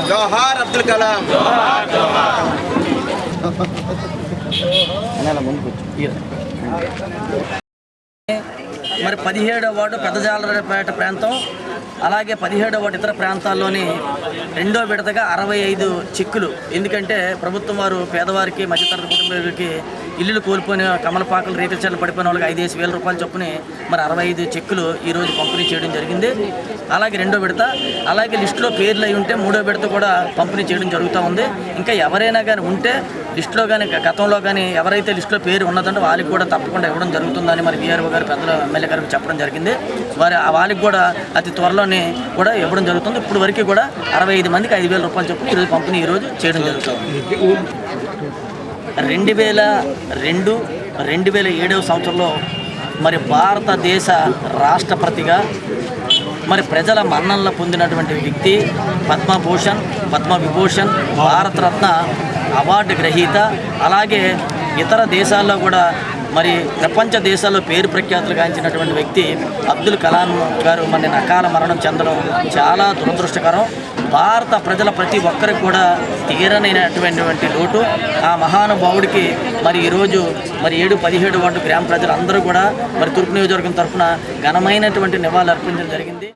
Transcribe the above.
జోహార్ అబ్దుల్ కలాం. మరి 17వ వార్డు పెద్దజాలపేట ప్రాంతం, అలాగే 17వ వార్డు ఇతర ప్రాంతాల్లోని రెండో విడతగా 65 చెక్కులు. ఎందుకంటే ప్రభుత్వం వారు పేదవారికి, మధ్యతరగతి కుటుంబాలకి ఇల్లులు కోల్పోయిన కమలపాకలు రేకుల చెట్లు పడిపోయిన వాళ్ళకి 5,000 రూపాయల చొప్పున మరి 65 చెక్కులు ఈరోజు పంపిణీ చేయడం జరిగింది. అలాగే రెండో విడత, అలాగే లిస్టులో పేర్లు అయి ఉంటే మూడో విడత కూడా పంపిణీ చేయడం జరుగుతూ ఉంది. ఇంకా ఎవరైనా కానీ ఉంటే లిస్టులో కానీ గతంలో కానీ ఎవరైతే లిస్టులో పేరు ఉన్నదంటే వాళ్ళకి కూడా తప్పకుండా ఇవ్వడం జరుగుతుందని మరి వీఆర్ఓ గారు పెద్దల ఎమ్మెల్యే గారికి చెప్పడం జరిగింది. వాళ్ళకి కూడా అతి త్వరలోనే కూడా ఇవ్వడం జరుగుతుంది. ఇప్పుడు వరకు కూడా 65 మందికి 5,000 రూపాయలు చొప్పున ఈరోజు పంపిణీ ఈరోజు చేయడం జరుగుతుంది. 2002-2007 సంవత్సరంలో మరి భారతదేశ రాష్ట్రపతిగా మరి ప్రజల మన్ననలు పొందినటువంటి వ్యక్తి, పద్మభూషణ్, పద్మవిభూషణ్, భారతరత్న అవార్డు గ్రహీత, అలాగే ఇతర దేశాల్లో కూడా మరి ప్రపంచ దేశాల్లో పేరు ప్రఖ్యాతులు గాంచినటువంటి వ్యక్తి అబ్దుల్ కలాం గారు మరి అకాల మరణం చెందడం చాలా దురదృష్టకరం. భారత ప్రజల ప్రతి ఒక్కరికి కూడా తీరనైనటువంటి లోటు. ఆ మహానుభావుడికి మరి ఈరోజు మరి 7-17 వార్డు గ్రామ ప్రజలందరూ కూడా మరి తూర్పు నియోజకవర్గం తరఫున ఘనమైనటువంటి నివాళులు అర్పించడం జరిగింది.